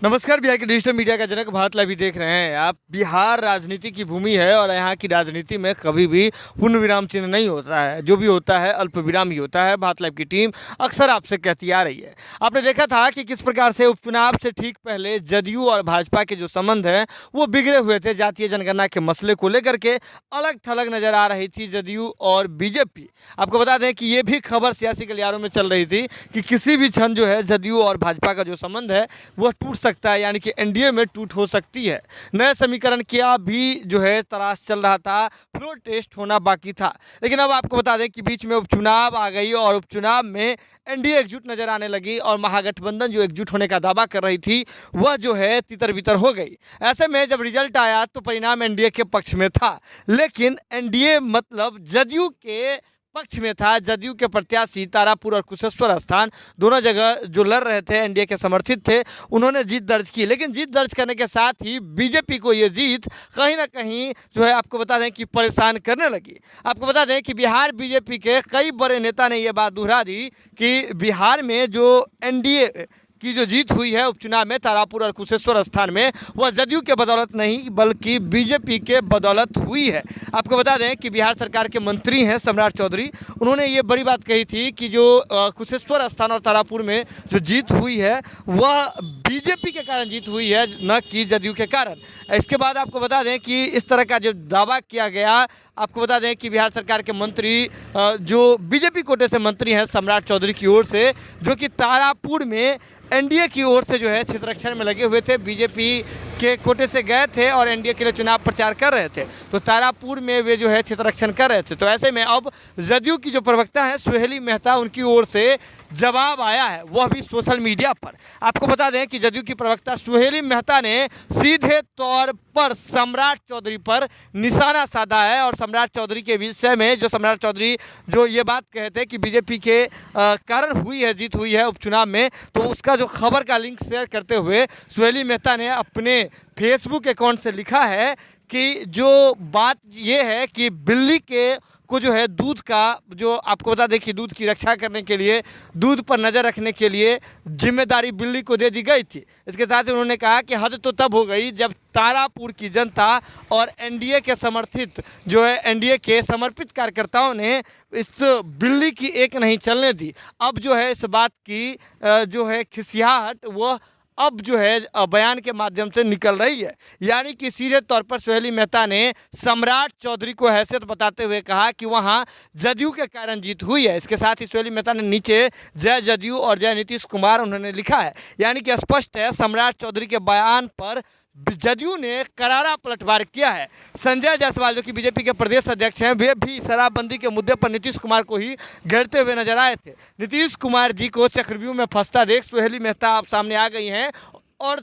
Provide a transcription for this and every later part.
नमस्कार। बिहार के digital media का जनक भारत लाइव देख रहे हैं आप। बिहार राजनीति की भूमि है और यहाँ की राजनीति में कभी भी पूर्ण विराम चिन्ह नहीं होता है, जो भी होता है अल्प विराम ही होता है। भारत लाइव की टीम अक्सर आपसे कहती आ रही है। आपने देखा था कि किस प्रकार से उपचुनाव से ठीक पहले जदयू और भाजपा के जो संबंध है वो बिगड़े हुए थे। जातीय जनगणना के मसले को लेकर के अलग थलग नजर आ रही थी जदयू और बीजेपी। आपको बता दें कि ये भी खबर सियासी गलियारों में चल रही थी कि किसी भी क्षण जो है जदयू और भाजपा का जो संबंध है वह टूट सकता है, यानी कि एनडीए में टूट हो सकती है। नए समीकरण क्या भी जो है तलाश चल रहा था, फ्लोर टेस्ट होना बाकी था। लेकिन अब आपको बता दें कि बीच में उपचुनाव आ गई और उपचुनाव में एनडीए एकजुट नजर आने लगी और महागठबंधन जो एकजुट होने का दावा कर रही थी वह जो है तितर बितर हो गई। ऐसे में जब रिजल्ट आया तो परिणाम एनडीए के पक्ष में था, लेकिन एनडीए मतलब जदयू के पक्ष में था। जदयू के प्रत्याशी तारापुर और कुशेश्वर स्थान दोनों जगह जो लड़ रहे थे, एनडीए के समर्थित थे, उन्होंने जीत दर्ज की। लेकिन जीत दर्ज करने के साथ ही बीजेपी को ये जीत कहीं ना कहीं जो है आपको बता दें कि परेशान करने लगी। आपको बता दें कि बिहार बीजेपी के कई बड़े नेता ने यह बात दोहरा दी कि बिहार में जो एनडीए की जो जीत हुई है उपचुनाव में तारापुर और कुशेश्वर स्थान में, वह जदयू के बदौलत नहीं बल्कि बीजेपी के बदौलत हुई है। आपको बता दें कि बिहार सरकार के मंत्री हैं सम्राट चौधरी, उन्होंने ये बड़ी बात कही थी कि जो कुशेश्वर स्थान और तारापुर में जो जीत हुई है वह बीजेपी के कारण जीत हुई है, न कि जदयू के कारण। इसके बाद आपको बता दें कि इस तरह का जो दावा किया गया, आपको बता दें कि बिहार सरकार के मंत्री जो बीजेपी कोटे से मंत्री हैं सम्राट चौधरी की ओर से, जो कि तारापुर में एनडीए की ओर से जो है क्षेत्ररक्षण में लगे हुए थे, बीजेपी के कोटे से गए थे और एनडीए के लिए चुनाव प्रचार कर रहे थे, तो तारापुर में वे जो है क्षेत्ररक्षण कर रहे थे। तो ऐसे में अब जदयू की जो प्रवक्ता है सुहेली मेहता, उनकी ओर से जवाब आया है, वह भी सोशल मीडिया पर। आपको बता दें कि जदयू की प्रवक्ता सुहेली मेहता ने सीधे तौर पर सम्राट चौधरी पर निशाना साधा है और सम्राट चौधरी के विषय में जो सम्राट चौधरी जो ये बात कहे थे कि बीजेपी के कारण हुई है, जीत हुई है उपचुनाव में, तो उसका जो खबर का लिंक शेयर करते हुए सुहेली मेहता ने अपने फेसबुक अकाउंट से लिखा है कि जो बात ये है कि बिल्ली के को जो है दूध का जो आपको बता दें कि दूध की रक्षा करने के लिए, दूध पर नज़र रखने के लिए जिम्मेदारी बिल्ली को दे दी गई थी। इसके साथ ही उन्होंने कहा कि हद तो तब हो गई जब तारापुर की जनता और एनडीए के समर्थित जो है एनडीए के समर्पित कार्यकर्ताओं ने इस बिल्ली की एक नहीं चलने दी। अब जो है इस बात की जो है खिसियाहट वो अब जो है बयान के माध्यम से निकल रही है। यानी कि सीधे तौर पर सुहेली मेहता ने सम्राट चौधरी को हैसियत बताते हुए कहा कि वहां जदयू के कारण जीत हुई है। इसके साथ ही सुहेली मेहता ने नीचे जय जदयू और जय नीतीश कुमार उन्होंने लिखा है। यानी कि स्पष्ट है सम्राट चौधरी के बयान पर जदयू ने करारा पलटवार किया है। संजय जायसवाल जो कि बीजेपी के प्रदेश अध्यक्ष हैं, वे भी शराबबंदी के मुद्दे पर नीतीश कुमार को ही घेरते हुए नजर आए थे। नीतीश कुमार जी को चक्रव्यूह में फंसता देख सुहेली मेहता अब सामने आ गई हैं और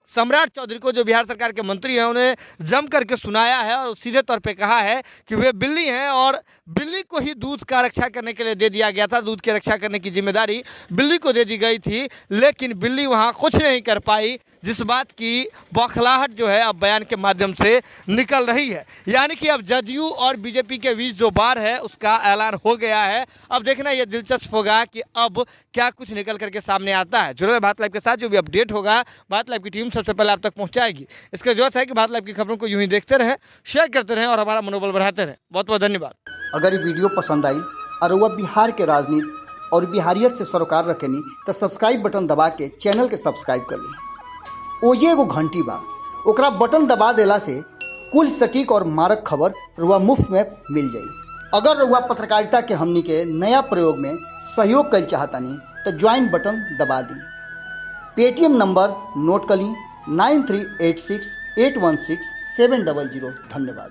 सम्राट चौधरी को जो बिहार सरकार के मंत्री हैं उन्हें जम करके सुनाया है और सीधे तौर पे कहा है कि वे बिल्ली हैं और बिल्ली को ही दूध का रक्षा करने के लिए दे दिया गया था, दूध की रक्षा करने की जिम्मेदारी बिल्ली को दे दी गई थी, लेकिन बिल्ली वहां कुछ नहीं कर पाई, जिस बात की बौखलाहट जो है अब बयान के माध्यम से निकल रही है। यानी कि अब जदयू और बीजेपी के बीच जो बार है उसका ऐलान हो गया है। अब देखना यह दिलचस्प होगा कि अब क्या कुछ निकल करके सामने आता है। जुड़े भारत लाइव के साथ जो भी अपडेट होगा भारत लाइव की टीम सबसे पहले आप तक पहुंचाएगी। इसका जरूरत है कि भारत लाइव की खबरों को यूं ही देखते रहें, शेयर करते रहें और हमारा मनोबल बढ़ाते रहें। बहुत बहुत धन्यवाद। अगर ये वीडियो पसंद आई और वह बिहार के राजनीति और बिहारियत से सरोकार रखेनी तो सब्सक्राइब बटन दबा के चैनल के सब्सक्राइब कर ली। ओजे एगो घंटी बा, ओकरा बटन दबा देला से कुल सटीक और मारक खबर रुआ मुफ्त में मिल जाई। अगर रुआ पत्रकारिता के हमनी के नया प्रयोग में सहयोग कर चाहतानी तो ज्वाइन बटन दबा दी। पेटीएम नंबर नोट कर ली 9386816700। धन्यवाद।